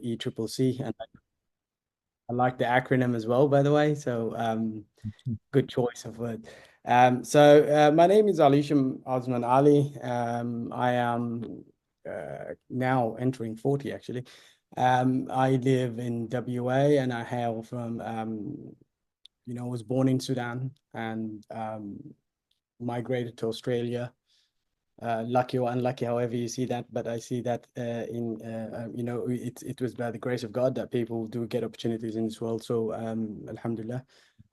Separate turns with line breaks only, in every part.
ECCC, and I like the acronym as well, by the way. So good choice of word. My name is Alishum Ali. I am now entering 40 actually. I live in WA and I hail from, was born in Sudan and migrated to Australia. Lucky or unlucky, however you see that, but I see that it was by the grace of God that people do get opportunities in this world. So Alhamdulillah,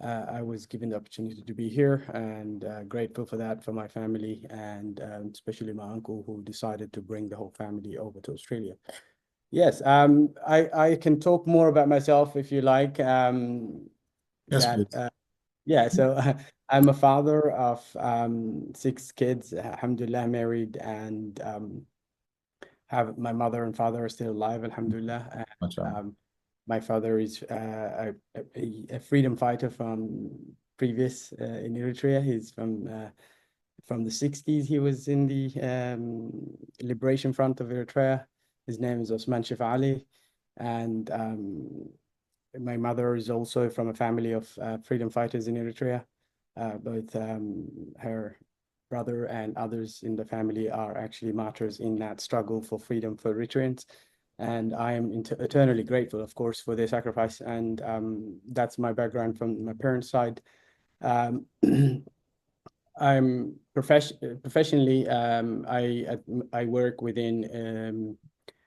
I was given the opportunity to be here and grateful for that for my family and especially my uncle who decided to bring the whole family over to Australia. Yes, I can talk more about myself if you like.
Yes,
That
please.
Yeah, so I'm a father of 6 kids, alhamdulillah, married, and have my mother and father are still alive, alhamdulillah. And,
MashaAllah.
my father is a freedom fighter from previous in Eritrea. He's from the 60s. He was in the liberation front of Eritrea. His name is Sheiqة Ali, and my mother is also from a family of freedom fighters in Eritrea. Both her brother and others in the family are actually martyrs in that struggle for freedom for Eritreans. And I am eternally grateful, of course, for their sacrifice. And that's my background from my parents' side. Um, I'm professionally, I work within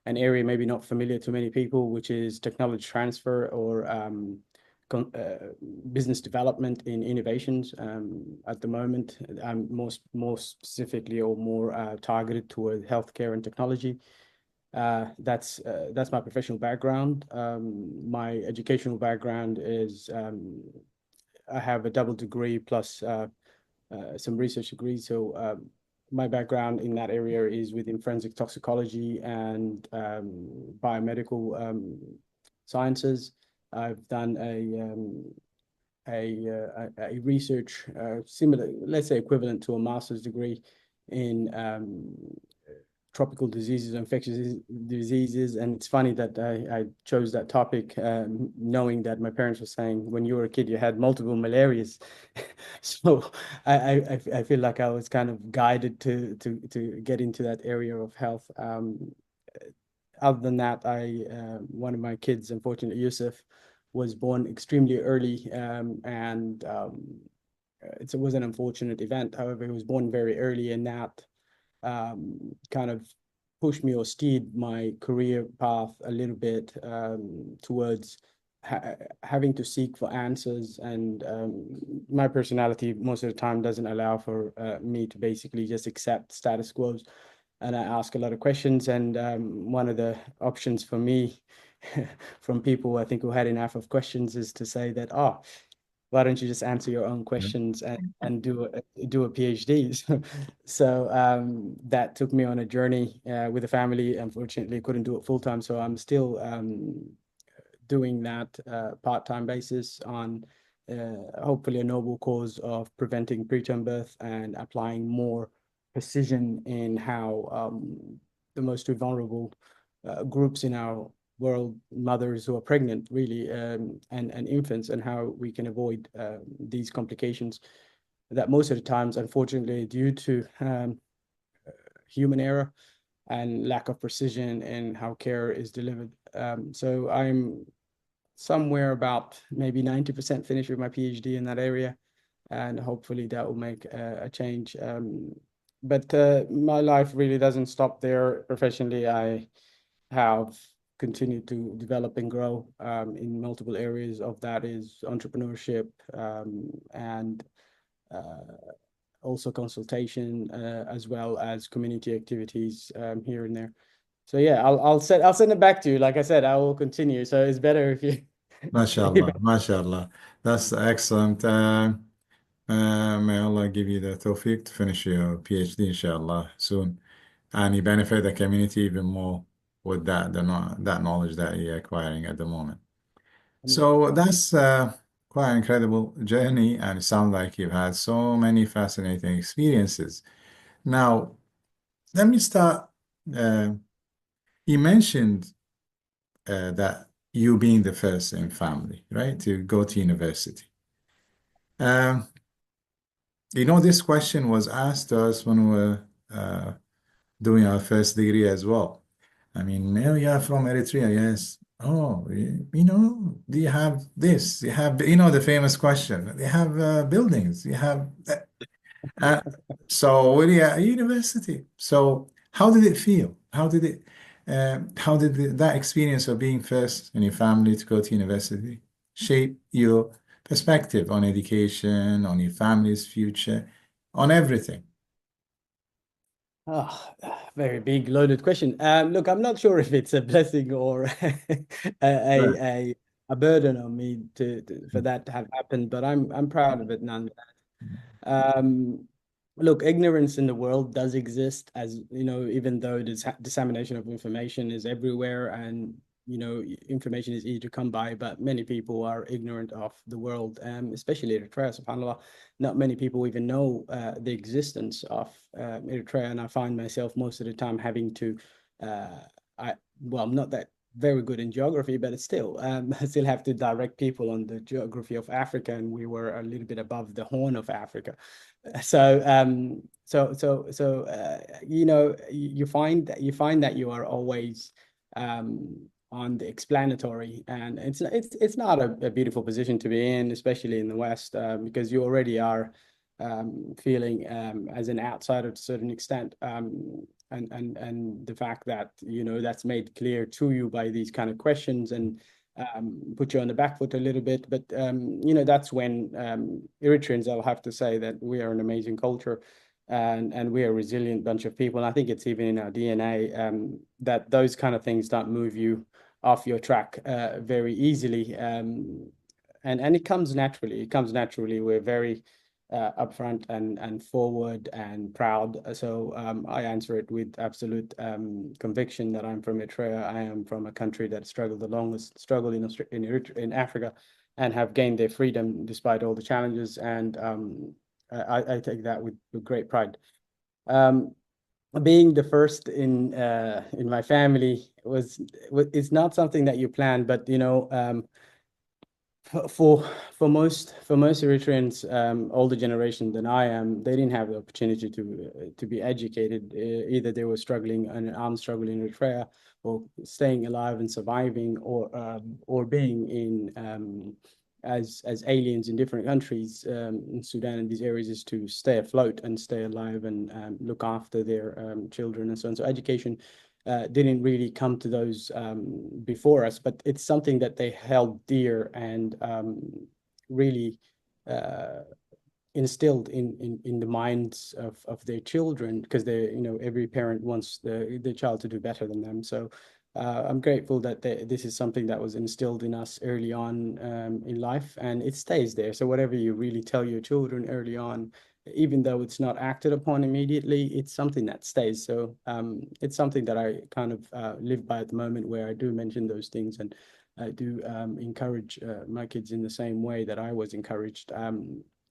an area maybe not familiar to many people, which is technology transfer or business development in innovations. At the moment, I'm more specifically or more targeted toward healthcare and technology. That's my professional background. My educational background is I have a double degree plus some research degrees. So my background in that area is within forensic toxicology and biomedical sciences. I've done a research similar, let's say equivalent to a master's degree in tropical diseases, infectious diseases. And it's funny that I chose that topic knowing that my parents were saying when you were a kid, you had multiple malarias. So I feel like I was kind of guided to get into that area of health. Other than that, one of my kids, unfortunately, Yusuf, was born extremely early and it was an unfortunate event. However, he was born very early and that kind of pushed me or steered my career path a little bit towards having to seek for answers. And my personality most of the time doesn't allow for me to basically just accept status quos. And I ask a lot of questions. And one of the options for me from people I think who had enough of questions is to say that, oh, why don't you just answer your own questions and do a PhD? So that took me on a journey with a family. Unfortunately, couldn't do it full time, so I'm still doing that part-time basis on hopefully a noble cause of preventing preterm birth and applying more precision in how the most vulnerable groups in our world, mothers who are pregnant really and infants, and how we can avoid these complications that most of the times, unfortunately, due to human error and lack of precision in how care is delivered. So I'm somewhere about maybe 90% finished with my PhD in that area, and hopefully that will make a change. But my life really doesn't stop there. Professionally, I have continued to develop and grow in multiple areas of that is entrepreneurship and also consultation as well as community activities here and there. So yeah, I'll send it back to you. Like I said, I will continue. So it's better if you
MashaAllah. MashaAllah. That's excellent. May Allah give you the tawfiq to finish your PhD, inshallah, soon. And you benefit the community even more with that knowledge that you're acquiring at the moment. So that's quite an incredible journey, and it sounds like you've had so many fascinating experiences. Now, let me start. You mentioned that you being the first in family, right, to go to university. This question was asked to us when we were doing our first degree as well. I mean, you're from Eritrea, yes. Oh, do you have this? You have, the famous question. You have buildings. You have. So we're at university. So how did it feel? How did that experience of being first in your family to go to university shape your perspective on education, on your family's future, on everything?
Oh, very big, loaded question. Look, I'm not sure if it's a blessing or
Right.
a burden on me for that to have happened, but I'm proud of it nonetheless. Look, ignorance in the world does exist, as you know, even though the dissemination of information is everywhere, and information is easy to come by, but many people are ignorant of the world, especially Eritrea, subhanAllah. Not many people even know the existence of Eritrea, and I find myself most of the time having to, I'm not that very good in geography, but it's still, I still have to direct people on the geography of Africa, and we were a little bit above the Horn of Africa. So, you find that you are always on the explanatory, and it's not a beautiful position to be in, especially in the West, because you already are feeling as an outsider to a certain extent, and the fact that that's made clear to you by these kind of questions and put you on the back foot a little bit. But that's when Eritreans, I'll have to say that we are an amazing culture, and we are a resilient bunch of people. And I think it's even in our DNA that those kind of things don't move you off your track very easily, and it comes naturally. We're very upfront and forward and proud. So I answer it with absolute conviction that I'm from Eritrea. I am from a country that struggled the longest struggle in Africa, and have gained their freedom despite all the challenges. And I take that with great pride. Being the first in my family is not something that you plan, but for most Eritreans, older generation than I am, they didn't have the opportunity to be educated. Either they were struggling an armed struggle in Eritrea, or staying alive and surviving, or being in as aliens in different countries in Sudan and these areas, is to stay afloat and stay alive and look after their children and so on. So education didn't really come to those before us, but it's something that they held dear and really instilled in the minds of their children, because every parent wants the child to do better than them. So I'm grateful that this is something that was instilled in us early on in life, and it stays there. So whatever you really tell your children early on, even though it's not acted upon immediately, it's something that stays. So it's something that I kind of live by at the moment, where I do mention those things, and I do encourage my kids in the same way that I was encouraged.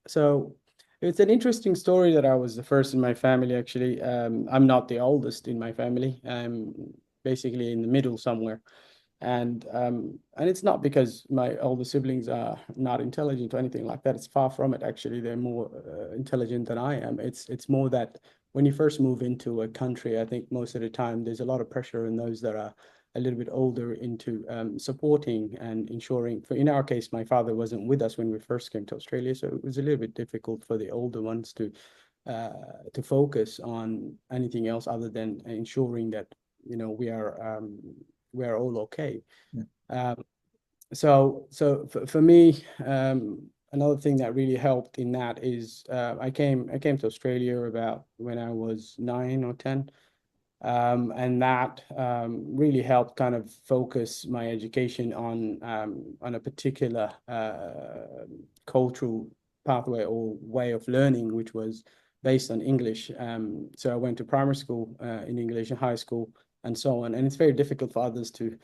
So it's an interesting story that I was the first in my family, actually. I'm not the oldest in my family. I'm basically in the middle somewhere. And it's not because my older siblings are not intelligent or anything like that. It's far from it, actually. They're more intelligent than I am. It's more that when you first move into a country, I think most of the time there's a lot of pressure on those that are a little bit older into supporting and ensuring. In our case, my father wasn't with us when we first came to Australia, so it was a little bit difficult for the older ones to focus on anything else other than ensuring that we are all okay.
Yeah.
So for me, another thing that really helped in that is I came to Australia about when I was 9 or 10. And that really helped kind of focus my education on a particular cultural pathway or way of learning, which was based on English. So I went to primary school in English and high school and so on. And it's very difficult for others to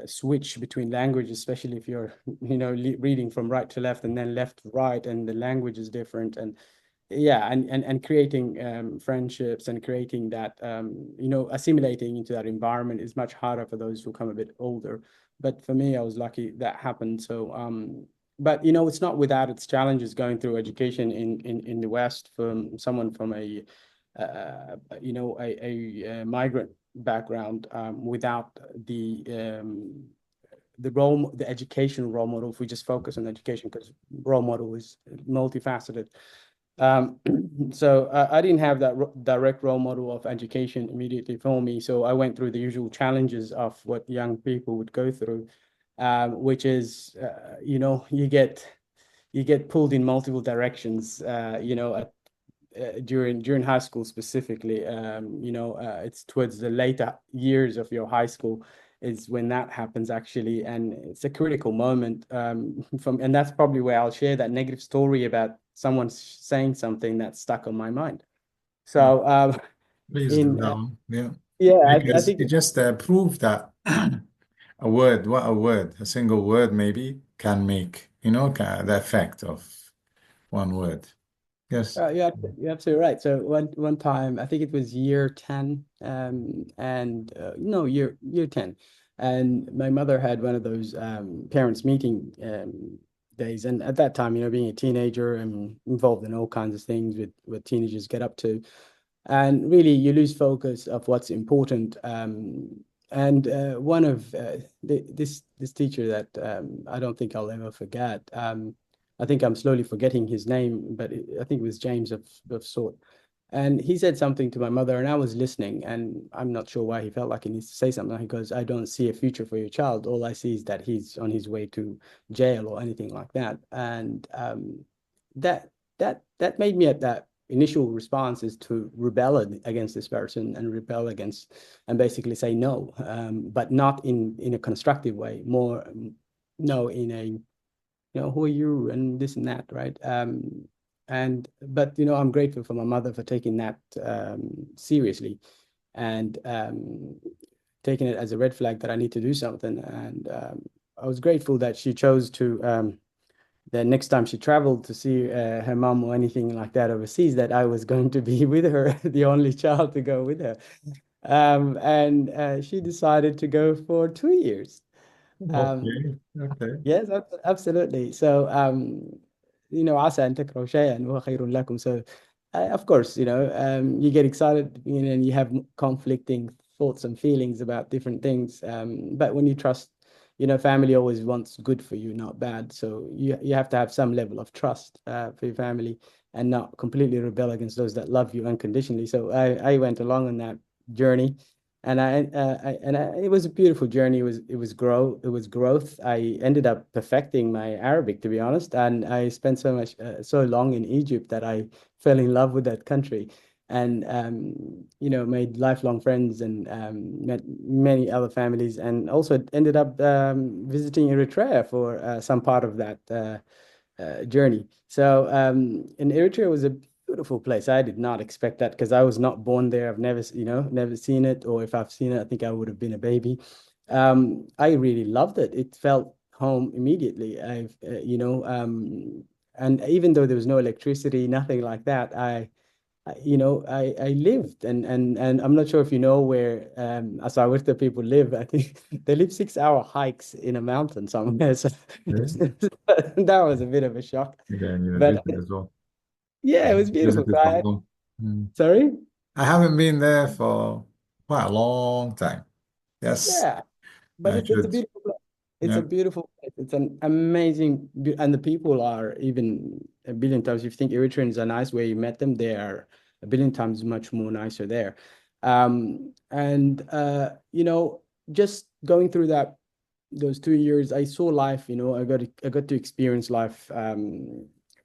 switch between languages, especially if you're reading from right to left and then left to right, and the language is different. And yeah, and creating friendships and creating that assimilating into that environment is much harder for those who come a bit older. But for me, I was lucky that happened. So but it's not without its challenges going through education in the West from someone from a migrant background, without the education role model. If we just focus on education, because role model is multifaceted. So I didn't have that direct role model of education immediately for me. So I went through the usual challenges of what young people would go through, which is, you get pulled in multiple directions, during high school specifically. It's towards the later years of your high school is when that happens actually, and it's a critical moment. And that's probably where I'll share that negative story about someone saying something that stuck on my mind. So
Please do that one. Yeah.
yeah, I
Because
think
it just proved that a single word maybe can make, the effect of one word. Yes.
you're absolutely right. So one time, I think it was year 10, and no, year 10, and my mother had one of those parents meeting days, and at that time, being a teenager and involved in all kinds of things with what teenagers get up to, and really you lose focus of what's important. And one of this teacher that I don't think I'll ever forget. I think I'm slowly forgetting his name, but I think it was James of sort. And he said something to my mother, and I was listening, and I'm not sure why he felt like he needs to say something. He goes, "I don't see a future for your child. All I see is that he's on his way to jail or anything like that." And that that made me, at that initial response, is to rebel against this person and rebel against, and basically say no, but not in a constructive way, more no in a, who are you and this and that, right? But I'm grateful for my mother for taking that seriously, and taking it as a red flag that I need to do something. And I was grateful that she chose to, the next time she traveled to see her mom or anything like that overseas, that I was going to be with her, the only child to go with her. And she decided to go for 2 years.
Okay.
Yes, absolutely. So, عسى أن تكرهوا شيئا وهو خير لكم. So, of course, you get excited, and you have conflicting thoughts and feelings about different things. But when you trust, family always wants good for you, not bad. So you have to have some level of trust for your family, and not completely rebel against those that love you unconditionally. So I went along on that journey, and it was a beautiful journey. It was growth. I ended up perfecting my Arabic, to be honest, and I spent so long in Egypt that I fell in love with that country, and made lifelong friends, and met many other families, and also ended up visiting Eritrea for some part of that journey. So and Eritrea was a beautiful place. I did not expect that, because I was not born there. I've never seen it, or if I've seen it, I think I would have been a baby. I really loved it. It felt home immediately. And even though there was no electricity, nothing like that, I lived, and I'm not sure if you know where Asawirta people live. I think they live 6-hour hikes in a mountain somewhere. So
Okay.
that was a bit of a shock.
Yeah, I need a
But
visit as well.
yeah, it was beautiful.
Visited Hong Kong.
Sorry?
I haven't been there for quite a long time. Yes,
Yeah, but
I
it's a
should.
beautiful place. It's a
Yeah.
beautiful place. It's an amazing, and the people are even a billion times. If you think Eritreans are nice where you met them, they are a billion times much more nicer there. And just going through those 2 years, I saw life. I got to experience life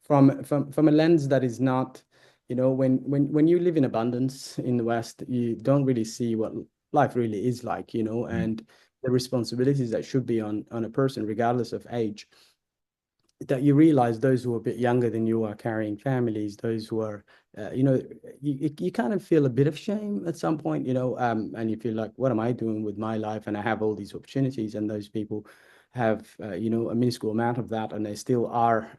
from a lens that is not, when you live in abundance in the West, you don't really see what life really is like, and the responsibilities that should be on a person, regardless of age. That you realize those who are a bit younger than you are carrying families, those who are, you kind of feel a bit of shame at some point, and you feel like, what am I doing with my life? And I have all these opportunities, and those people have, a minuscule amount of that, and they still are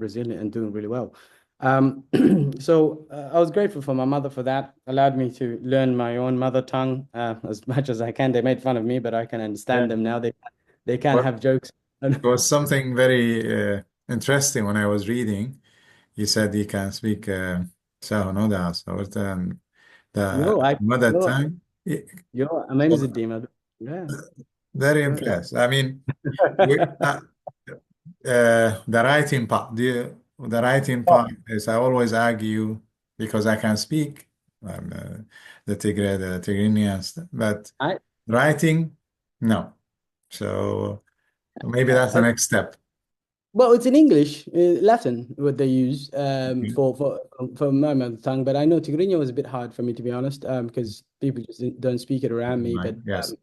resilient and doing really well. So I was grateful for my mother for that. Allowed me to learn my own mother tongue as much as I can. They made fun of me, but I can
Yeah.
understand them now. They can
Well,
have jokes.
it was something very interesting when I was reading. You said you can speak Sahonoda, so the
Yo,
mother
yo,
tongue.
yo, amazing, Dima. Yeah,
Very
yeah.
impressed. I mean, we, the writing part, the writing
Oh,
part is I always argue because I can speak the Tigrinya, and stuff, but
I,
writing, no. So maybe
I,
that's the
I
next step.
Well, it's in English, Latin, what they use
Mhm.
for my mother tongue. But I know Tigrinya was a bit hard for me, to be honest, because people just don't speak it around me.
Right.
But
Yes.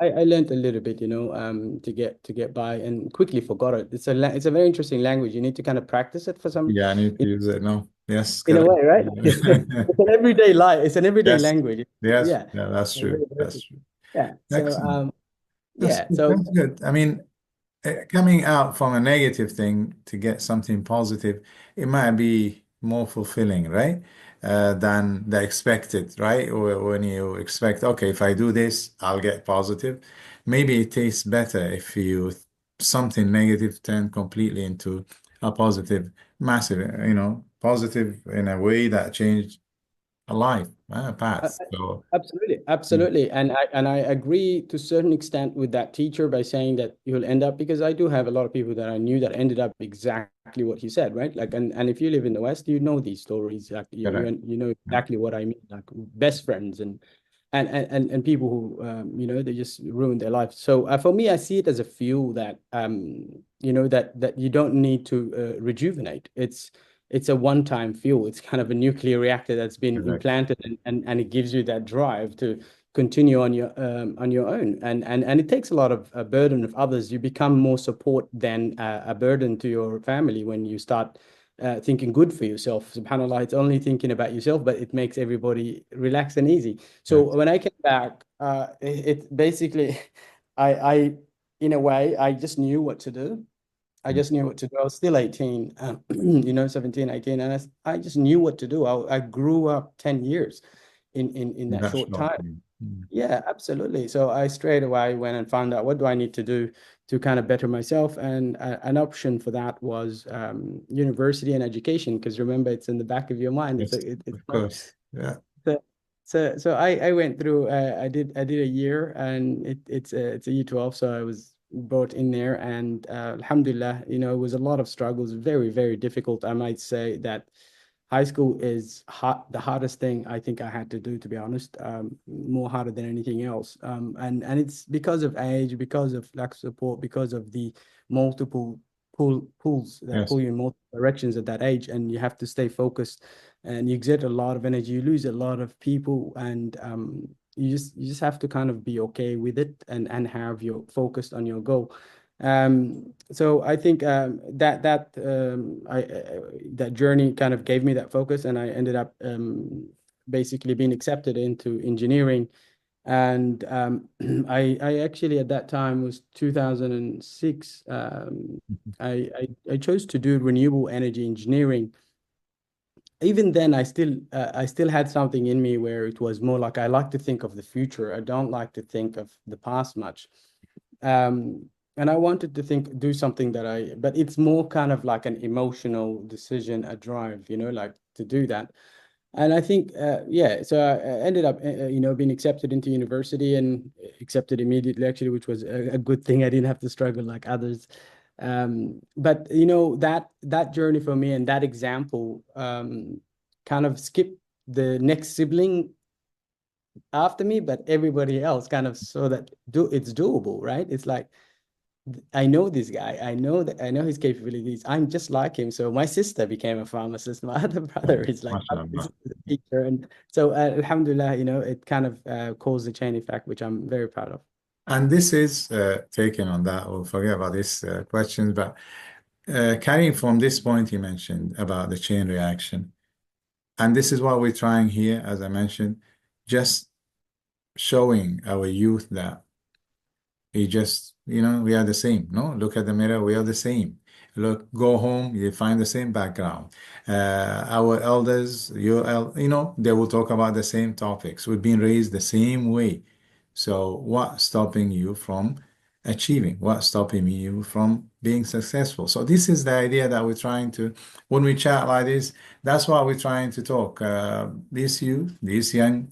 I learned a little bit, to get by, and quickly forgot it. It's a very interesting language. You need to kind of practice it for some,
Yeah, I need to use it. No. Yes,
in a
correct.
way, right? It's an everyday life. It's an everyday
Yes.
language.
Yes.
Yeah.
Yeah, that's true. That's true.
Yeah. So
Excellent.
yeah. So
That's good. I mean, coming out from a negative thing to get something positive, it might be more fulfilling, right? Than the expected, right? Or when you expect, okay, if I do this, I'll get positive. Maybe it tastes better if you something negative turn completely into a positive, massive, positive in a way that changed a life, a
Uh,
path. So,
Absolutely,
mm,
absolutely, and I agree to a certain extent with that teacher by saying that you'll end up, because I do have a lot of people that I knew that ended up exactly what he said, right? Like, and if you live in the West, you know these stories, like
correct.
you know
Yeah.
exactly what I mean, like best friends and people who they just ruin their life. So for me, I see it as a fuel that that you don't need to rejuvenate. It's a one-time fuel. It's kind of a nuclear reactor that's been
Correct.
implanted, and it gives you that drive to continue on your own. And it takes a lot of a burden of others. You become more support than a burden to your family when you start thinking good for yourself. SubhanAllah, it's only thinking about yourself, but it makes everybody relaxed and easy.
Yeah.
So when I came back, it basically, I in a way, I just knew what to do. I just knew what to do. I was still 18, 17, 18, and I just knew what to do. I grew up 10 years in that
That's
short time.
shocking. Mm.
Yeah, absolutely. So I straight away went and found out what do I need to do to kind of better myself. And an option for that was university and education, because remember, it's in the back of your mind.
Yes,
It's
of
not.
course. Yeah.
So I went through. I did a year, and it's a year 12. So I was brought in there, and Alhamdulillah, it was a lot of struggles, very very difficult. I might say that high school is the hardest thing I think I had to do, to be honest. More harder than anything else. And it's because of age, because of lack of support, because of the multiple pulls that
Yes.
pull you in multiple directions at that age, and you have to stay focused, and you exert a lot of energy, you lose a lot of people, and you just have to kind of be okay with it, and have your focused on your goal. So I think that journey kind of gave me that focus, and I ended up basically being accepted into engineering. And I actually at that time was 2006. I chose to do renewable energy engineering. Even then, I still had something in me where it was more like I like to think of the future. I don't like to think of the past much. And I wanted to do something but it's more kind of like an emotional decision, a drive, like to do that. And I think, yeah, so I ended up, being accepted into university, and accepted immediately, actually, which was a good thing. I didn't have to struggle like others. But that journey for me, and that example, kind of skipped the next sibling after me, but everybody else kind of saw that it's doable, right? It's like, I know this guy. I know his capabilities. I'm just like him. So my sister became a pharmacist. My other brother is like is
MashaAllah.
a teacher, and so Alhamdulillah, it kind of caused the chain effect, which I'm very proud of.
And this is taken on that. We'll forget about these questions, but carrying from this point you mentioned about the chain reaction, and this is what we're trying here, as I mentioned, just showing our youth that we just, we are the same. No, look at the mirror, we are the same. Look, go home, you find the same background. Our elders, they will talk about the same topics. We've been raised the same way. So what's stopping you from achieving? What's stopping you from being successful? So this is the idea that we're trying to, when we chat like this, that's what we're trying to talk. These youth, these young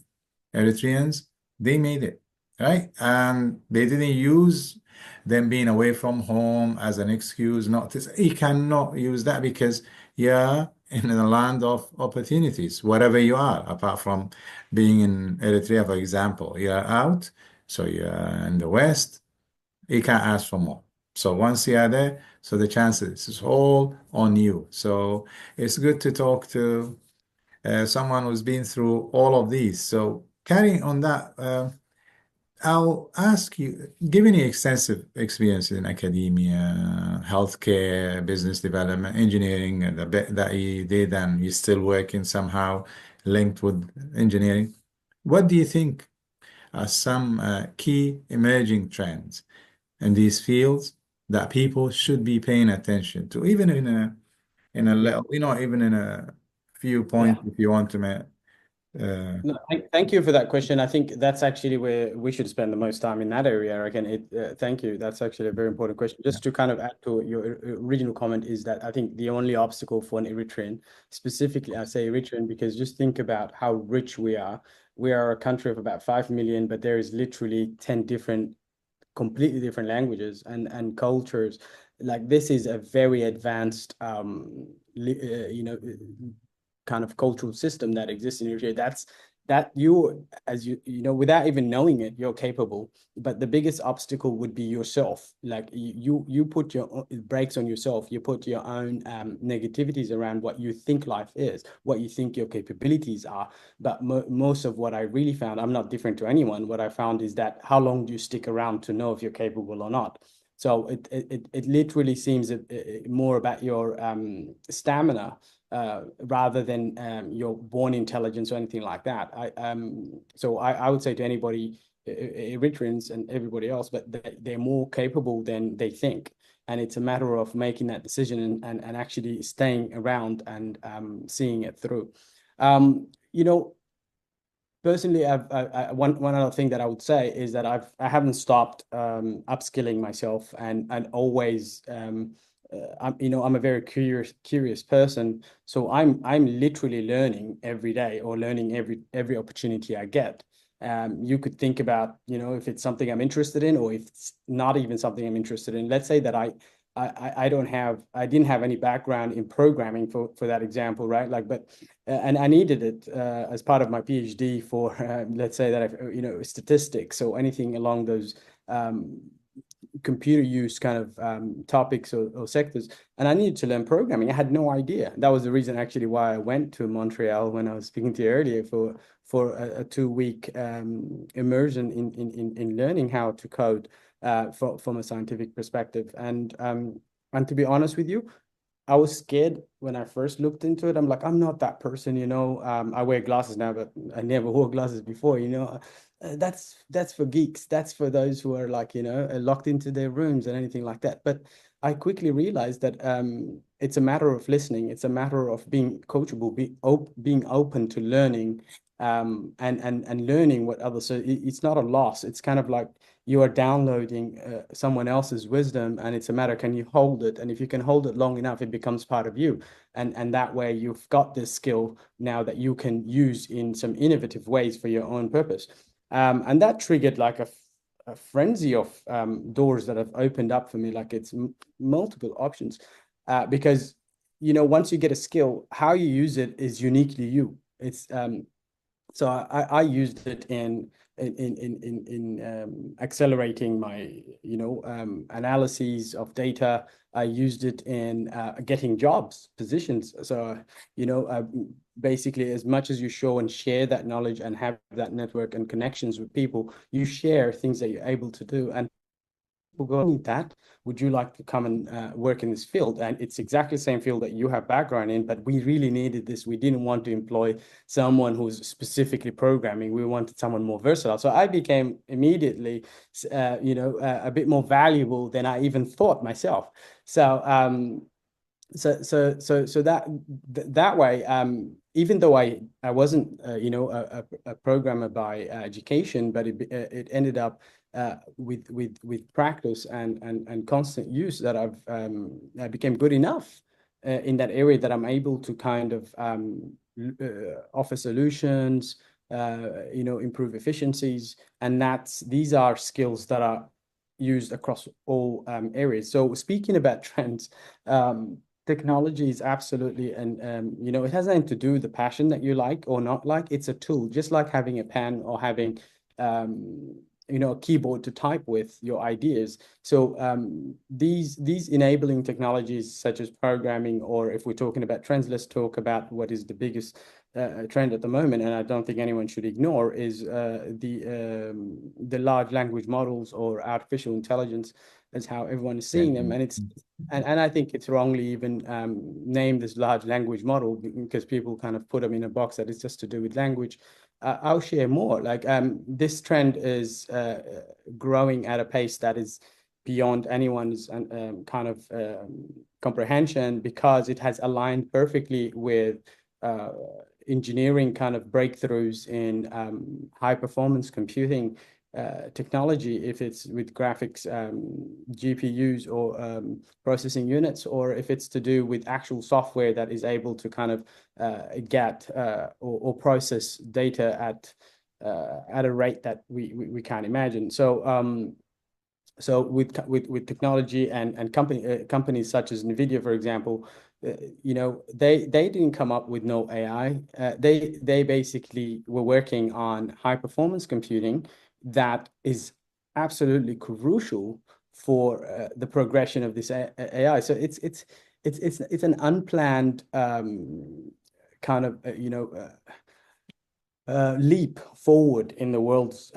Eritreans, they made it, right? And they didn't use them being away from home as an excuse not to. You cannot use that because you're in a land of opportunities, wherever you are, apart from being in Eritrea, for example. You're out, so you're in the West, you can't ask for more. So once you are there, so the chances is all on you. So it's good to talk to someone who's been through all of these. So carrying on that, I'll ask you, given your extensive experience in academia, healthcare, business development, engineering, and the bit that you did, and you're still working somehow linked with engineering, what do you think are some key emerging trends in these fields that people should be paying attention to, even in a
Yeah.
little, even in a few
Yeah.
points, if you want to make.
No, thank you for that question. I think that's actually where we should spend the most time in that area. Again, thank you. That's actually a very important question. Just to kind of add to your original comment is that I think the only obstacle for an Eritrean, specifically, I say Eritrean because just think about how rich we are. We are a country of about 5 million, but there is literally 10 different, completely different languages and cultures. Like this is a very advanced, kind of cultural system that exists in Eritrea. That you, as without even knowing it, you're capable. But the biggest obstacle would be yourself. Like you put your brakes on yourself. You put your own negativities around what you think life is, what you think your capabilities are. But most of what I really found, I'm not different to anyone. What I found is that how long do you stick around to know if you're capable or not? So it literally seems more about your stamina rather than your born intelligence or anything like that. I would say to anybody, Eritreans and everybody else, but they're more capable than they think. And it's a matter of making that decision and actually staying around and seeing it through. Personally, one other thing that I would say is that I haven't stopped upskilling myself and always I'm a very curious person, so I'm literally learning every day or learning every opportunity I get. You could think about, if it's something I'm interested in or if it's not even something I'm interested in. Let's say that I didn't have any background in programming for that example, right? Like, but and I needed it as part of my PhD for let's say that statistics or anything along those computer use kind of topics or sectors, and I needed to learn programming. I had no idea. That was the reason actually why I went to Montreal when I was speaking to you earlier for a 2-week immersion in learning how to code from a scientific perspective. And to be honest with you, I was scared when I first looked into it. I'm like, I'm not that person, I wear glasses now, but I never wore glasses before, that's for geeks. That's for those who are like, locked into their rooms and anything like that. But I quickly realized that it's a matter of listening. It's a matter of being coachable, being open to learning and learning what others. So it's not a loss. It's kind of like you are downloading someone else's wisdom, and it's a matter, can you hold it? And if you can hold it long enough, it becomes part of you. And that way you've got this skill now that you can use in some innovative ways for your own purpose. And that triggered like a frenzy of doors that have opened up for me. Like it's multiple options because, once you get a skill, how you use it is uniquely you. It's so I used it in accelerating my analyses of data. I used it in getting jobs, positions. So basically, as much as you show and share that knowledge and have that network and connections with people, you share things that you're able to do. And go, need that. Would you like to come and work in this field? And it's exactly the same field that you have background in, but we really needed this. We didn't want to employ someone who's specifically programming. We wanted someone more versatile. So I became immediately, a bit more valuable than I even thought myself. So that way, even though I wasn't a programmer by education, but it ended up with practice and constant use that I became good enough in that area that I'm able to kind of offer solutions, improve efficiencies, and these are skills that are used across all areas. So speaking about trends, technology is absolutely, and it has nothing to do with the passion that you like or not like. It's a tool, just like having a pen or having a keyboard to type with your ideas. So these enabling technologies such as programming, or if we're talking about trends, let's talk about what is the biggest trend at the moment, and I don't think anyone should ignore, is the large language models, or artificial intelligence, is how everyone is seeing them. And and I think it's wrongly even named as large language model, because people kind of put them in a box that is just to do with language. I'll share more. Like this trend is growing at a pace that is beyond anyone's kind of comprehension, because it has aligned perfectly with engineering kind of breakthroughs in high performance computing technology, if it's with graphics GPUs or processing units, or if it's to do with actual software that is able to kind of get or process data at a rate that we can't imagine. So so with technology and companies such as NVIDIA, for example, they didn't come up with no AI. They basically were working on high performance computing that is absolutely crucial for the progression of this AI. So it's an unplanned kind of leap forward in the world's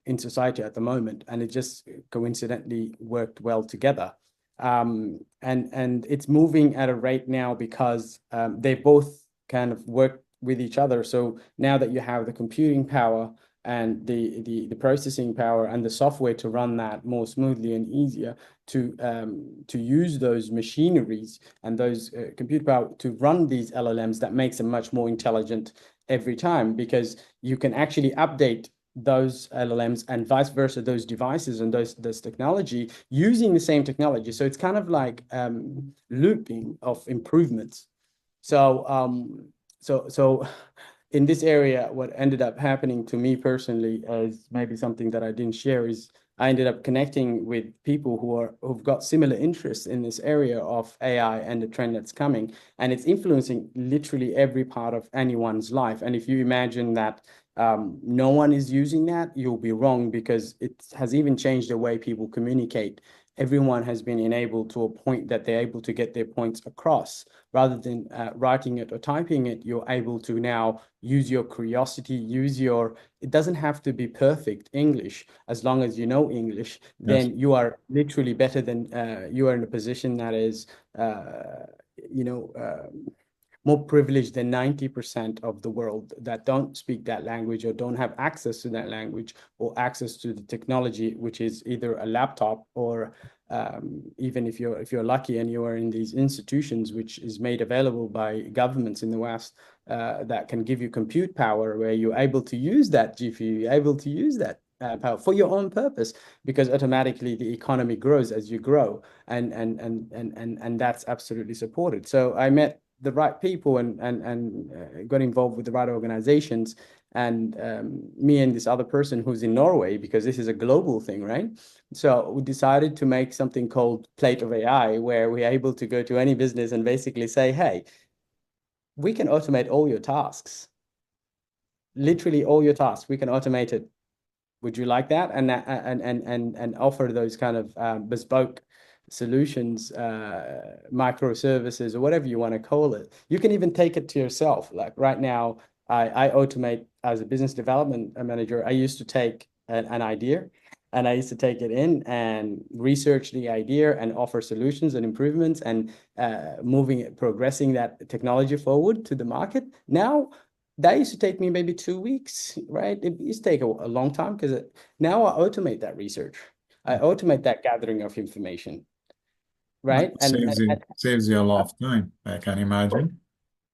in society at the moment, and it just coincidentally worked well together. And it's moving at a rate now because they both kind of work with each other. So now that you have the computing power and the processing power and the software to run that more smoothly and easier, to use those machineries and those compute power to run these LLMs, that makes them much more intelligent every time, because you can actually update those LLMs and vice versa, those devices and those technology, using the same technology. So it's kind of like looping of improvements. So so in this area, what ended up happening to me personally, as maybe something that I didn't share, is I ended up connecting with people who've got similar interests in this area of AI and the trend that's coming, and it's influencing literally every part of anyone's life. And if you imagine that no one is using that, you'll be wrong, because it has even changed the way people communicate. Everyone has been enabled to a point that they're able to get their points across. Rather than writing it or typing it, you're able to now use your curiosity, it doesn't have to be perfect English. As long as you know English, then you are literally better than, you are in a position that is, more privileged than 90% of the world that don't speak that language, or don't have access to that language, or access to the technology, which is either a laptop, or even if you're lucky and you are in these institutions, which is made available by governments in the West, that can give you compute power, where you're able to use that GPU, you're able to use that power for your own purpose, because automatically the economy grows as you grow, and that's absolutely supported. So I met the right people and got involved with the right organizations, and me and this other person who's in Norway, because this is a global thing, right? So we decided to make something called Plate of AI, where we're able to go to any business and basically say, hey, we can automate all your tasks, literally all your tasks, we can automate it. Would you like that? And offer those kind of bespoke solutions, microservices, or whatever you want to call it. You can even take it to yourself. Like right now, I automate as a business development manager. I used to take an idea, and I used to take it in and research the idea and offer solutions and improvements, and progressing that technology forward to the market. Now, that used to take me maybe 2 weeks, right? It used to take a long time, because now I automate that research. I automate that gathering of information, right?
Saves you a lot of time, I can imagine.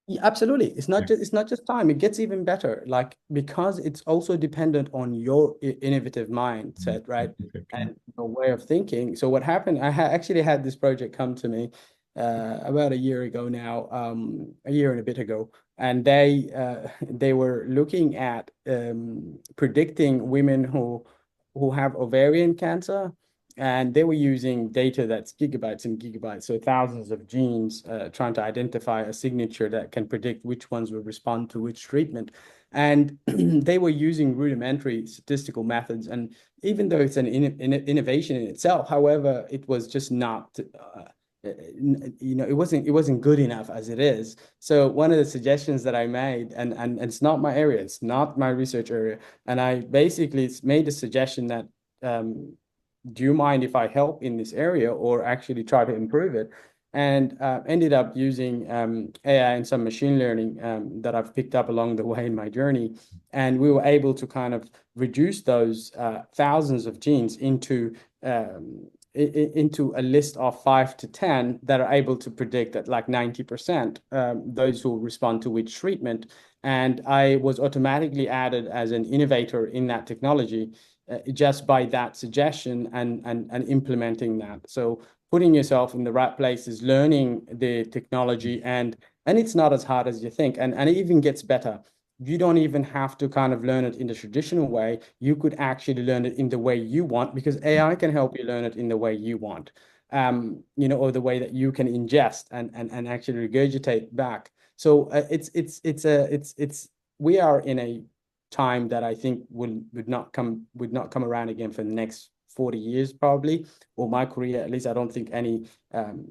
Yeah, absolutely. It's not just time. It gets even better, like, because it's also dependent on your innovative mindset, right? And your way of thinking. So what happened, I actually had this project come to me about a year ago now, a year and a bit ago, and they were looking at predicting women who have ovarian cancer. And they were using data that's gigabytes and gigabytes, so thousands of genes, trying to identify a signature that can predict which ones will respond to which treatment. And they were using rudimentary statistical methods. And even though it's an innovation in itself, however, it was just not, it wasn't good enough as it is. So one of the suggestions that I made, and it's not my area, it's not my research area, and I basically made a suggestion that, do you mind if I help in this area or actually try to improve it? And ended up using AI and some machine learning that I've picked up along the way in my journey. And we were able to kind of reduce those thousands of genes into a list of 5 to 10 that are able to predict at like 90% those who respond to which treatment. And I was automatically added as an innovator in that technology just by that suggestion and implementing that. So putting yourself in the right places, learning the technology, and it's not as hard as you think. And it even gets better. You don't even have to kind of learn it in the traditional way. You could actually learn it in the way you want, because AI can help you learn it in the way you want, or the way that you can ingest and actually regurgitate back. So we are in a time that I think would not come around again for the next 40 years, probably, or my career at least. I don't think any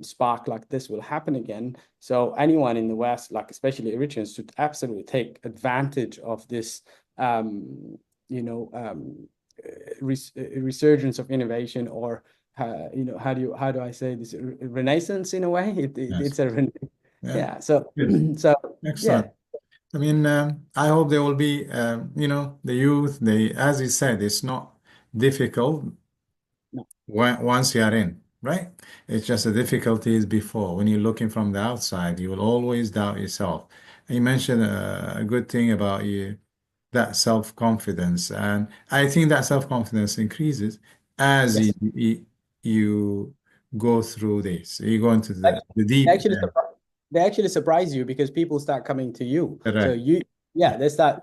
spark like this will happen again. So anyone in the West, like especially Eritreans, should absolutely take advantage of this resurgence of innovation, or how do I say this, renaissance in a way. It's a so
Excellent.
yeah.
I mean, I hope there will be, the youth, as you said, it's not difficult once you are in, right? It's just the difficulties before. When you're looking from the outside, you will always doubt yourself. And you mentioned a good thing about you, that self-confidence. And I think that self-confidence increases as
Yes.
you go through this. You go into the deep.
They actually surprise you, because people start coming to you.
Correct.
So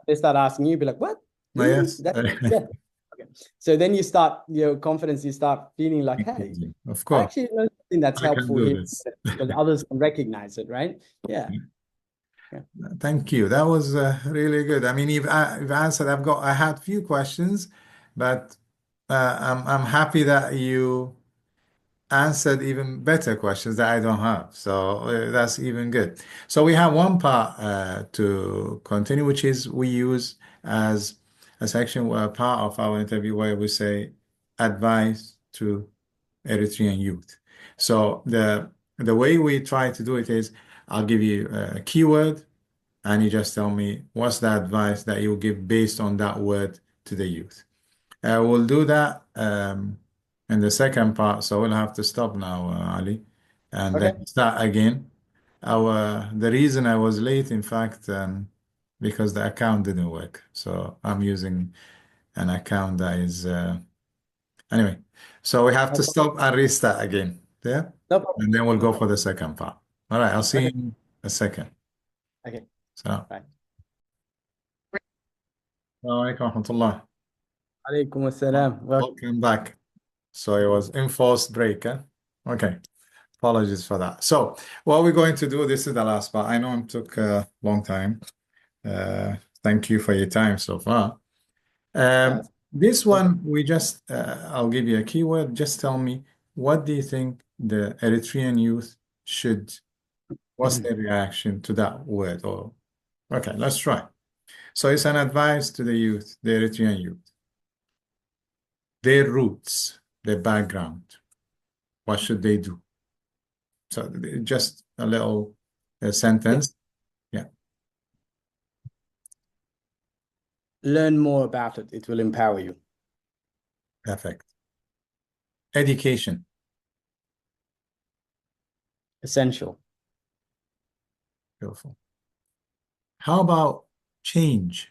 they start asking you, be like, what?
Yes.
Yeah. Okay. So then you start, confidence, you start feeling like, hey,
of
I
course,
actually know something that's
I can
helpful
do
here,
this.
because others can recognize it, right? Yeah.
Thank you. That was really good. I mean, you've answered. I had few questions, but I'm happy that you answered even better questions that I don't have. So that's even good. So we have one part to continue, which is we use as a section, part of our interview, where we say advice to Eritrean youth. So the way we try to do it is, I'll give you a keyword, and you just tell me what's the advice that you give based on that word to the youth. We'll do that in the second part, so we'll have to stop now, Ali, and then start again. The reason I was late, in fact, because the account didn't work. So I'm using an account that is anyway. So we have to stop and restart again. Yeah?
No problem.
And then we'll go for the second part. All right, I'll see you in a second.
Okay.
So.
Bye.
Assalamu alaikum warahmatullah.
Alaikum assalam.
Welcome back. So it was enforced break, huh? Okay. Apologies for that. So what we're going to do, this is the last part. I know it took a long time. Thank you for your time so far. This one, I'll give you a keyword. Just tell me, what do you think the Eritrean youth what's their reaction to that word? Okay, let's try. So it's an advice to the youth, the Eritrean youth. Their roots, their background. What should they do? So just a little sentence. Yeah.
Learn more about it. It will empower you.
Perfect. Education.
Essential.
Beautiful. How about changes?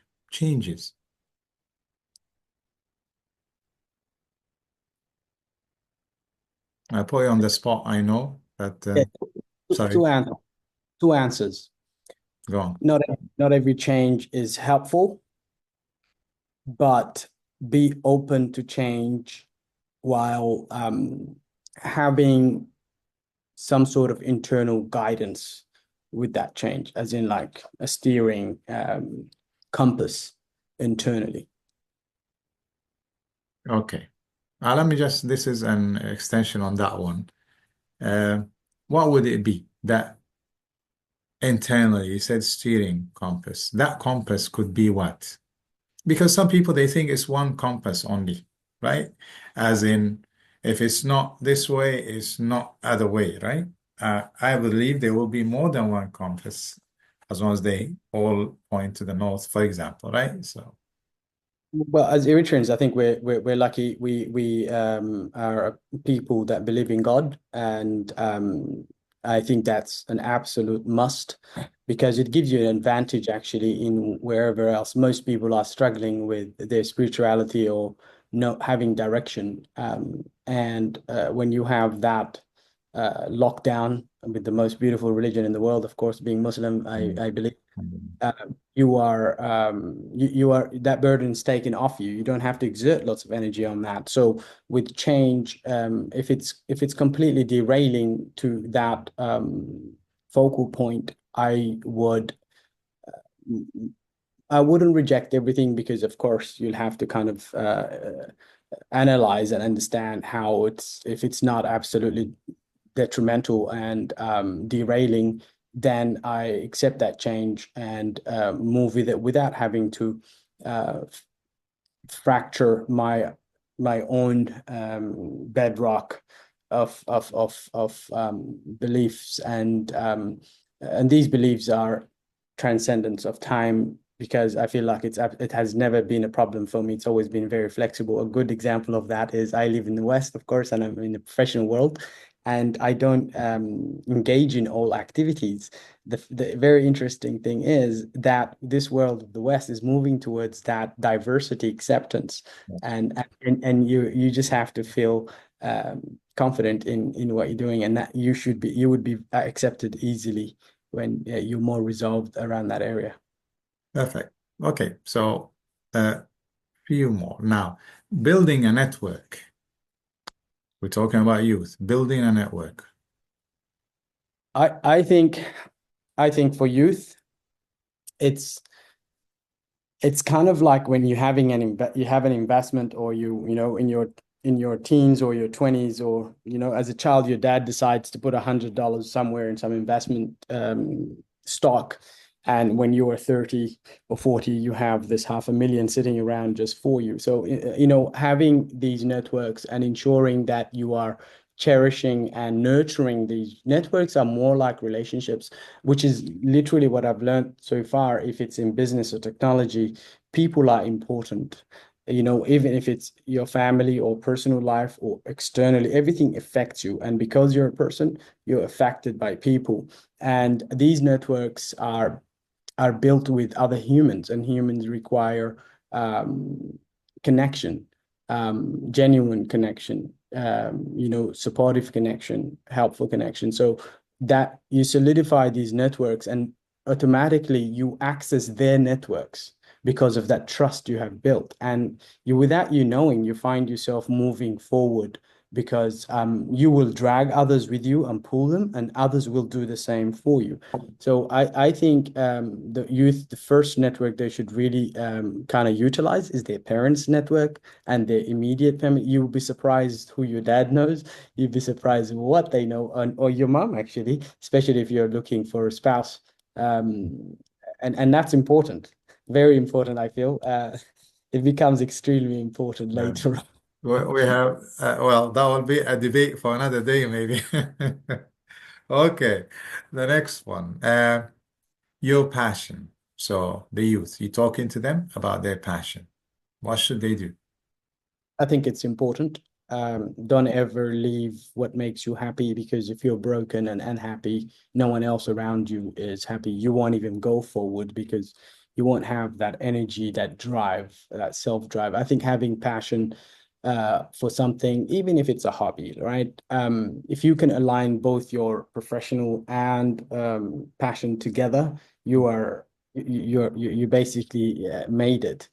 I put you on the spot, I know, but
Yeah,
sorry,
two answers.
go on.
Not every change is helpful, but be open to change while having some sort of internal guidance with that change, as in like a steering compass internally.
Okay. Let me just, this is an extension on that one. What would it be that internally, you said steering compass, that compass could be what? Because some people, they think it's one compass only, right? As in, if it's not this way, it's not other way, right? I believe there will be more than one compass as long as they all point to the north, for example, right? So,
Well, as Eritreans, I think we're lucky. We are people that believe in God, and I think that's an absolute must because it gives you an advantage actually in wherever else most people are struggling with their spirituality or not having direction. And when you have that lockdown with the most beautiful religion in the world, of course, being Muslim, I believe you are that burden's taken off you. You don't have to exert lots of energy on that. So with change, if it's completely derailing to that focal point, I wouldn't reject everything because of course you'll have to kind of analyze and understand how if it's not absolutely detrimental and derailing, then I accept that change and move with it without having to fracture my own bedrock of beliefs, and these beliefs are transcendence of time, because I feel like it has never been a problem for me. It's always been very flexible. A good example of that is I live in the West, of course, and I'm in the professional world, and I don't engage in all activities. The very interesting thing is that this world of the West is moving towards that diversity acceptance, and you just have to feel confident in what you're doing, and that you would be accepted easily when you're more resolved around that area.
perfect. Okay, so few more. Now, building a network. We're talking about youth, building a network.
I think for youth, it's kind of like when you're having you have an investment, or you know in your teens or your 20s, or as a child your dad decides to put $100 somewhere in some investment stock, and when you are 30 or 40 you have this $500,000 sitting around just for you. So having these networks and ensuring that you are cherishing and nurturing these networks are more like relationships, which is literally what I've learned so far. If it's in business or technology, people are important. Even if it's your family or personal life or externally, everything affects you. And because you're a person, you're affected by people. And these networks are built with other humans, and humans require connection, genuine connection, supportive connection, helpful connection. So that you solidify these networks, and automatically you access their networks because of that trust you have built. And without you knowing, you find yourself moving forward because you will drag others with you and pull them, and others will do the same for you. So I think the youth, the first network they should really kind of utilize is their parents' network and their immediate family. You'll be surprised who your dad knows. You'll be surprised what they know, or your mom, actually, especially if you're looking for a spouse. And that's important, very important, I feel. It becomes extremely important later on.
We have, well, that will be a debate for another day, maybe. Okay, the next one. Your passion. So the youth, you're talking to them about their passion. What should they do?
I think it's important. Don't ever leave what makes you happy, because if you're broken and unhappy, no one else around you is happy. You won't even go forward because you won't have that energy, that drive, that self-drive. I think having passion for something, even if it's a hobby, right? If you can align both your professional and passion together, you basically made it.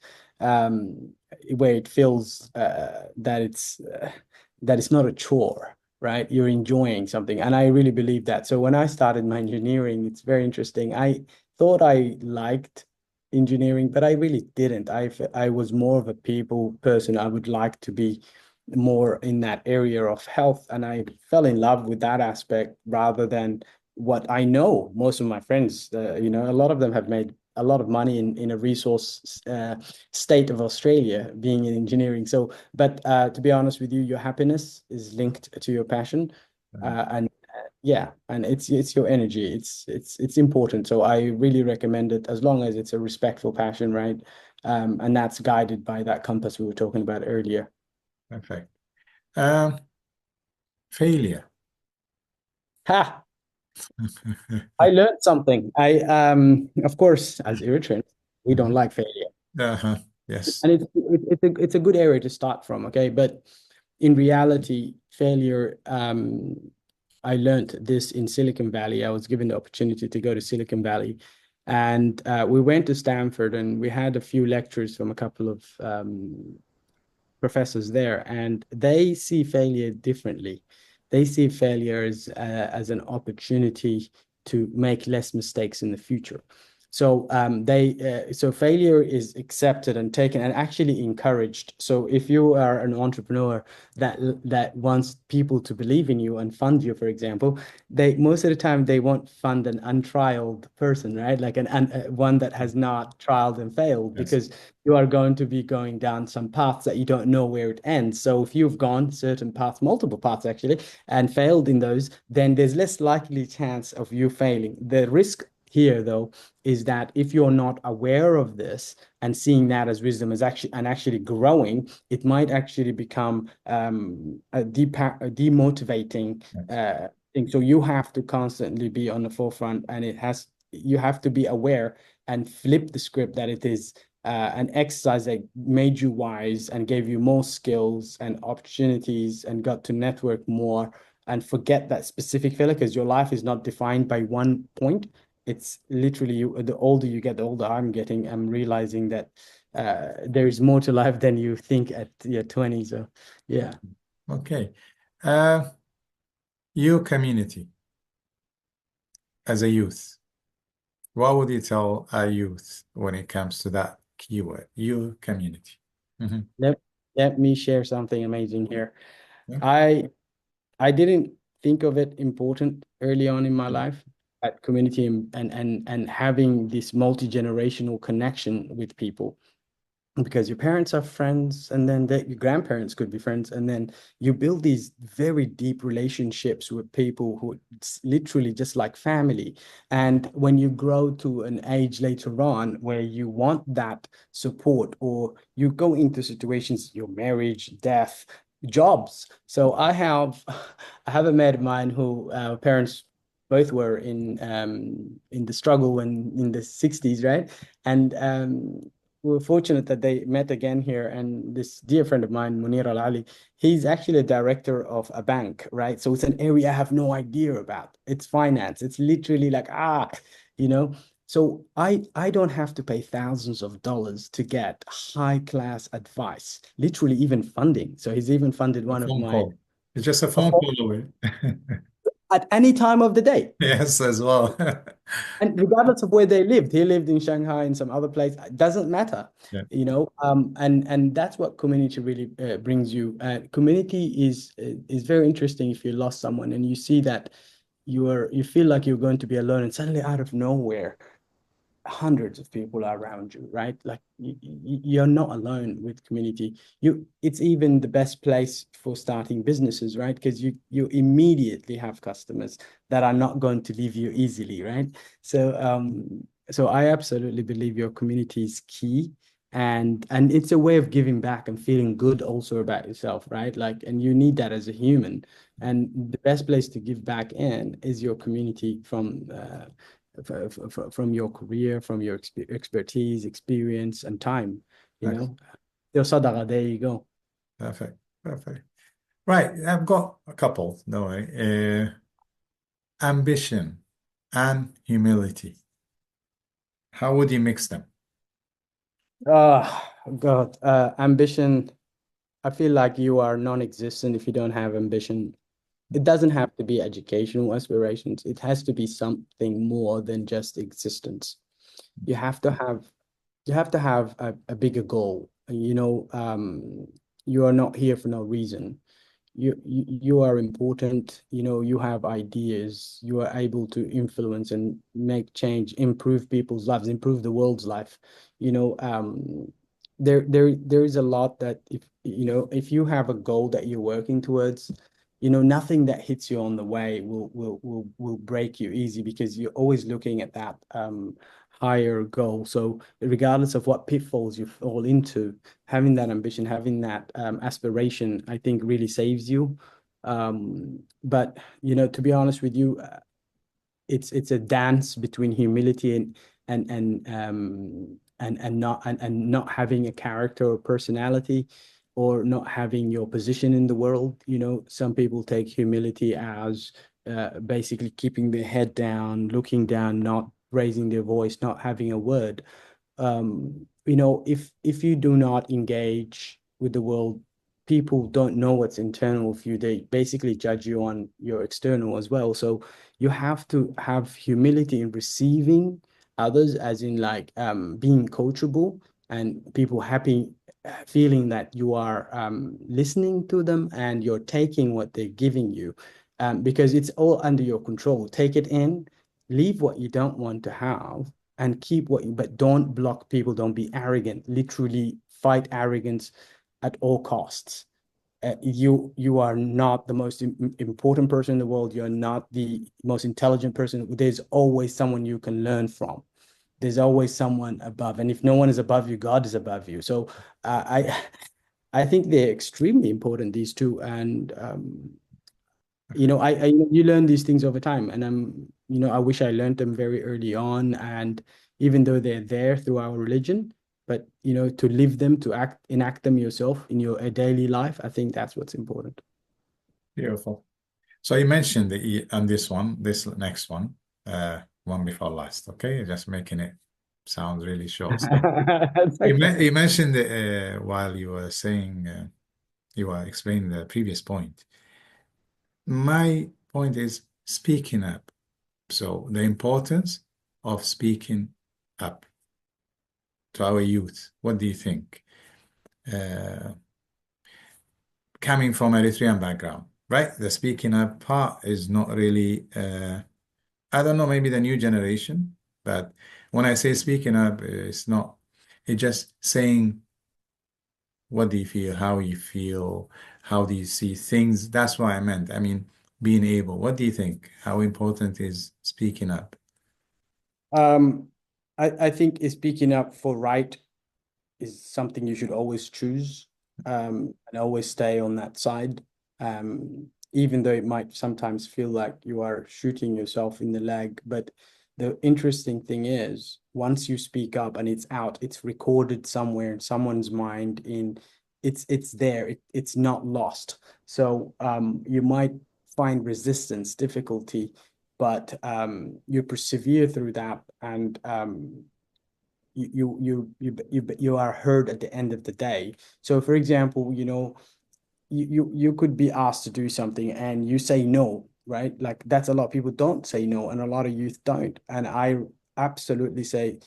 Where it feels that it's not a chore, right? You're enjoying something, and I really believe that. So when I started my engineering, it's very interesting. I thought I liked engineering, but I really didn't. I was more of a people person. I would like to be more in that area of health, and I fell in love with that aspect rather than what I know. Most of my friends, a lot of them have made a lot of money in a resource state of Australia, being in engineering. So, but to be honest with you, your happiness is linked to your passion, and yeah, and it's your energy. It's important. So I really recommend it, as long as it's a respectful passion, right? And that's guided by that compass we were talking about earlier.
Perfect. Failure.
Ha! I learned something. Of course, as Eritreans, we don't like failure.
Yes.
And it's a good area to start from, okay? But in reality, failure, I learned this in Silicon Valley. I was given the opportunity to go to Silicon Valley, and we went to Stanford, and we had a few lectures from a couple of professors there, and they see failure differently. They see failure as an opportunity to make less mistakes in the future. So so failure is accepted and taken and actually encouraged. So if you are an entrepreneur that wants people to believe in you and fund you, for example, they most of the time they won't fund an untrialed person, right? Like one that has not trialed and failed,
Yes.
because you are going to be going down some paths that you don't know where it ends. So if you've gone certain paths, multiple paths actually, and failed in those, then there's less likely chance of you failing. The risk here, though, is that if you're not aware of this and seeing that as wisdom is actually growing, it might actually become a demotivating thing. So you have to constantly be on the forefront, and you have to be aware and flip the script that it is an exercise that made you wise and gave you more skills and opportunities and got to network more, and forget that specific failure, because your life is not defined by one point. It's literally the older you get, the older I'm realizing that there is more to life than you think at your 20s. So yeah.
Okay. Your community as a youth, what would you tell a youth when it comes to that keyword, your community?
Let me share something amazing here.
Yeah.
I didn't think of it important early on in my life, at community and having this multi-generational connection with people, because your parents are friends, and then your grandparents could be friends, and then you build these very deep relationships with people who it's literally just like family. And when you grow to an age later on where you want that support, or you go into situations, your marriage, death, jobs. So I have a mate of mine who parents both were in the struggle when in the 60s, right? And we were fortunate that they met again here. And this dear friend of mine, Munir Ali, he's actually a director of a bank, right? So it's an area I have no idea about. It's finance. It's literally like, you know. So I don't have to pay thousands of dollars to get high class advice, literally even funding. So he's even funded one of
Phone
my
call. It's just a phone call away.
at any time of the day.
Yes, as well.
And regardless of where they lived, he lived in Shanghai and some other place, it doesn't matter,
Yeah.
and that's what community really brings you. Community is very interesting. If you lost someone and you see that you feel like you're going to be alone, and suddenly out of nowhere, hundreds of people are around you, right? Like you're not alone with community. It's even the best place for starting businesses, right? Because you immediately have customers that are not going to leave you easily, right? So so I absolutely believe your community is key. And it's a way of giving back and feeling good also about yourself, right? Like, and you need that as a human. And the best place to give back in is your community from your career, from your expertise, experience, and time. You know, your sadaqa, there you go.
Perfect. Perfect. Right. I've got a couple, don't I? Ambition and humility. How would you mix them?
Oh, God. Ambition. I feel like you are non-existent if you don't have ambition. It doesn't have to be educational aspirations. It has to be something more than just existence. You have to have a bigger goal. You know, you are not here for no reason. You are important. You know, you have ideas. You are able to influence and make change, improve people's lives, improve the world's life. You know, there is a lot that if you have a goal that you're working towards, nothing that hits you on the way will break you easy, because you're always looking at that higher goal. So regardless of what pitfalls you fall into, having that ambition, having that aspiration, I think really saves you. But to be honest with you, it's a dance between humility and not having a character or personality, or not having your position in the world. Some people take humility as basically keeping their head down, looking down, not raising their voice, not having a word. If you do not engage with the world, people don't know what's internal of you. They basically judge you on your external as well. So you have to have humility in receiving others, as in like being coachable, and people feeling that you are listening to them and you're taking what they're giving you, because it's all under your control. Take it in, leave what you don't want to have, and keep but don't block people. Don't be arrogant. Literally fight arrogance at all costs. You are not the most important person in the world. You're not the most intelligent person. There's always someone you can learn from. There's always someone above. And if no one is above you, God is above you. So I think they're extremely important, these two. And you learn these things over time. And I wish I learned them very early on. And even though they're there through our religion, but to live them, to enact them yourself in your daily life, I think that's what's important.
Beautiful. So you mentioned this next one, one before last. Okay, just making it sound really short. So you mentioned while you were saying you were explaining the previous point. My point is speaking up. So the importance of speaking up to our youth. What do you think? Coming from Eritrean background, right? The speaking up part is not really, I don't know, maybe the new generation, but when I say speaking up, it's just saying, what do you feel? How you feel? How do you see things? That's what I meant. I mean, being able. What do you think? How important is speaking up?
I think speaking up for right is something you should always choose, and always stay on that side, even though it might sometimes feel like you are shooting yourself in the leg. But the interesting thing is, once you speak up and it's out, it's recorded somewhere in someone's mind, it's there, it's not lost. So you might find resistance, difficulty, but you persevere through that, and you are heard at the end of the day. So for example, you could be asked to do something and you say no, right? Like, that's a lot of people don't say no, and a lot of youth don't. And I absolutely say,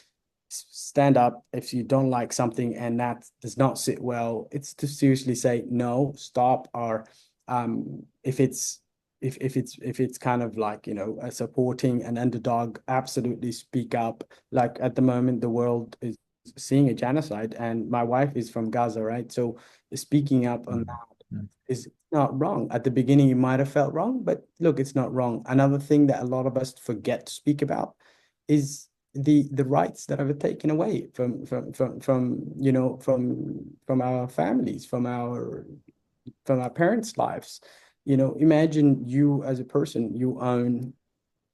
stand up if you don't like something and that does not sit well. It's to seriously say no, stop. Or if it's kind of like supporting an underdog, absolutely speak up. Like, at the moment the world is seeing a genocide, and my wife is from Gaza, right? So speaking up on that is not wrong. At the beginning you might have felt wrong, but look, it's not wrong. Another thing that a lot of us forget to speak about is the rights that are taken away from you know from our families, from our parents' lives. You know, imagine you as a person, you own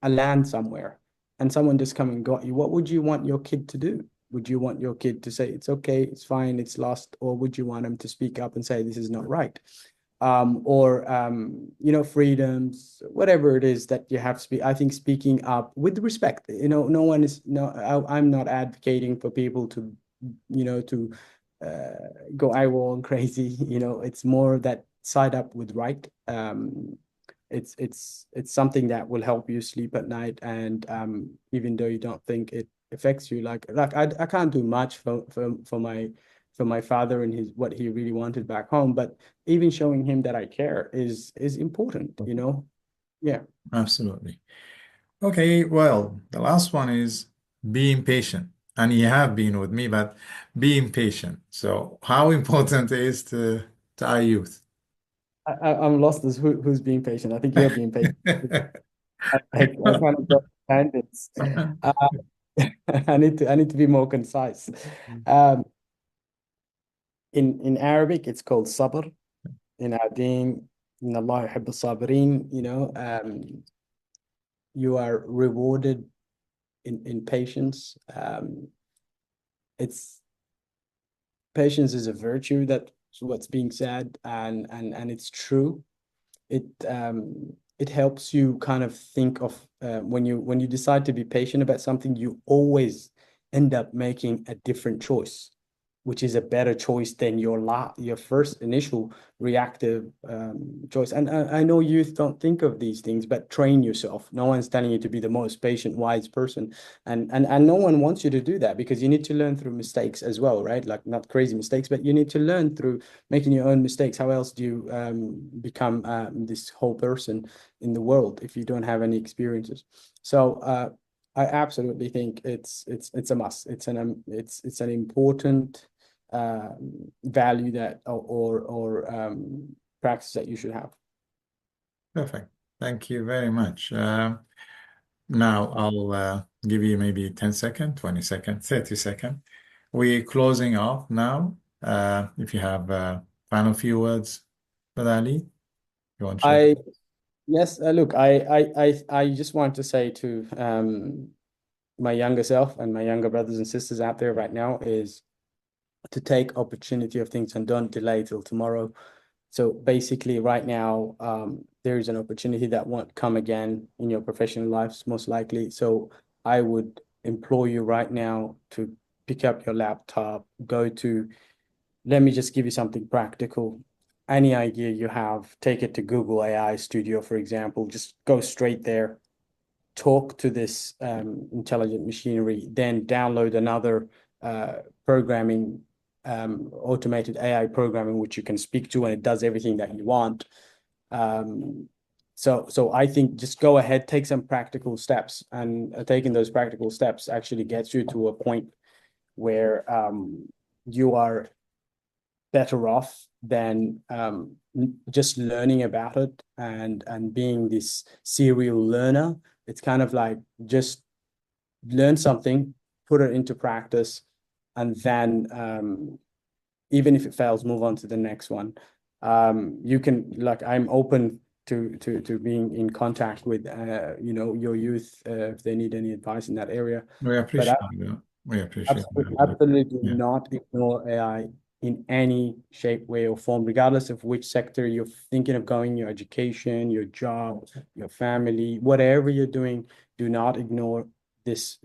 a land somewhere, and someone just come and got you. What would you want your kid to do? Would you want your kid to say, it's okay, it's fine, it's lost? Or would you want them to speak up and say, this is not right? You know, freedoms, whatever it is that you have to speak. I think speaking up with respect, you know, no one is, no, I'm not advocating for people to, you know, to go AWOL and crazy, you know, it's more that side up with right. It's something that will help you sleep at night, and even though you don't think it affects you, like I can't do much for my father and his what he really wanted back home, but even showing him that I care is important, you know. Yeah.
Absolutely. Okay, well, the last one is being patient. And you have been with me, but being patient. So how important it is to our youth?
I'm lost as who's being patient. I think you're being patient. I kind of got tangents. I need to be more concise. Um, in Arabic, it's called sabr. In our deen, in Allah yuhibbu sabirin, you know, you are rewarded in patience. It's patience is a virtue, that's what's being said, and it's true. It helps you kind of think of when you decide to be patient about something, you always end up making a different choice, which is a better choice than your first initial reactive choice. And I know youth don't think of these things, but train yourself. No one's telling you to be the most patient, wise person, and no one wants you to do that, because you need to learn through mistakes as well, right? Like not crazy mistakes, but you need to learn through making your own mistakes. How else do you become this whole person in the world if you don't have any experiences? So I absolutely think it's a must. It's an important value that or practice that you should have.
Perfect. Thank you very much. Now I'll give you maybe 10 seconds, 20 seconds, 30 seconds. We're closing off now. If you have final few words, Brother Ali, you want to share?
Yes, look, I just want to say to my younger self and my younger brothers and sisters out there right now is to take opportunity of things and don't delay till tomorrow. So basically right now, there is an opportunity that won't come again in your professional lives, most likely. So I would implore you right now to pick up your laptop, let me just give you something practical. Any idea you have, take it to Google AI Studio, for example, just go straight there, talk to this intelligent machinery, then download another programming, automated AI programming, which you can speak to, and it does everything that you want. So I think just go ahead, take some practical steps, and taking those practical steps actually gets you to a point where you are better off than just learning about it and being this serial learner. It's kind of like just learn something, put it into practice, and then even if it fails, move on to the next one. You can, like, I'm open to being in contact with you know, your youth if they need any advice in that area.
We
But
appreciate that. We appreciate that.
absolutely do
Yeah.
not ignore AI in any shape, way, or form, regardless of which sector you're thinking of going, your education, your job, your family, whatever you're doing. Do not ignore this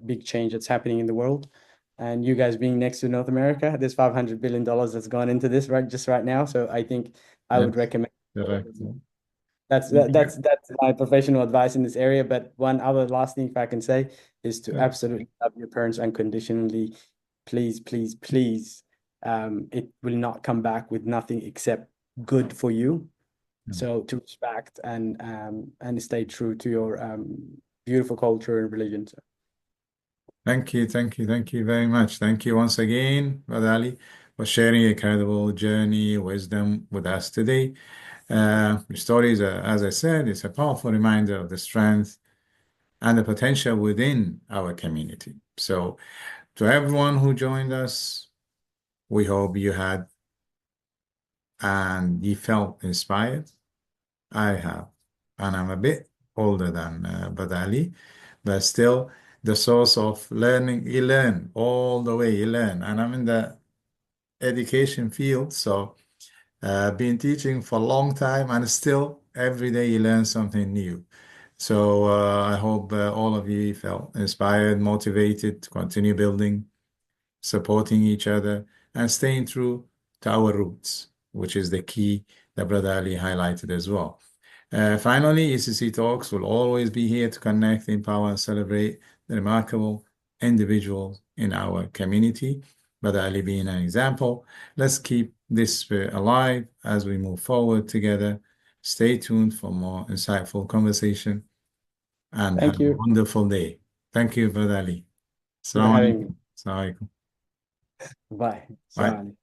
big change that's happening in the world. And you guys being next to North America, there's $500 billion that's gone into this right now. So I think I would
Yes,
recommend.
correct.
That's my professional advice in this area. But one other last thing, if I can say, is to
Yeah.
absolutely love your parents unconditionally. Please, please, please. It will not come back with nothing except good for you. So to respect and stay true to your beautiful culture and religion. So.
Thank you, thank you, thank you very much. Thank you once again, Brother Ali, for sharing your incredible journey, wisdom with us today. Your stories, as I said, it's a powerful reminder of the strength and the potential within our community. So to everyone who joined us, we hope you had and you felt inspired. I have, and I'm a bit older than Badali, but still the source of learning, you learn all the way, you learn. And I'm in the education field, so been teaching for a long time, and still every day you learn something new. So I hope all of you felt inspired, motivated to continue building, supporting each other, and staying true to our roots, which is the key that Brother Ali highlighted as well. Finally, ECCC Talks will always be here to connect, empower, and celebrate the remarkable individuals in our community. Brother Ali being an example. Let's keep this spirit alive as we move forward together. Stay tuned for more insightful conversation and have
Thank
a
you
wonderful day. Thank you, Brother Ali.
for having me.
Assalamu alaikum.
Bye.
Bye.
Salam.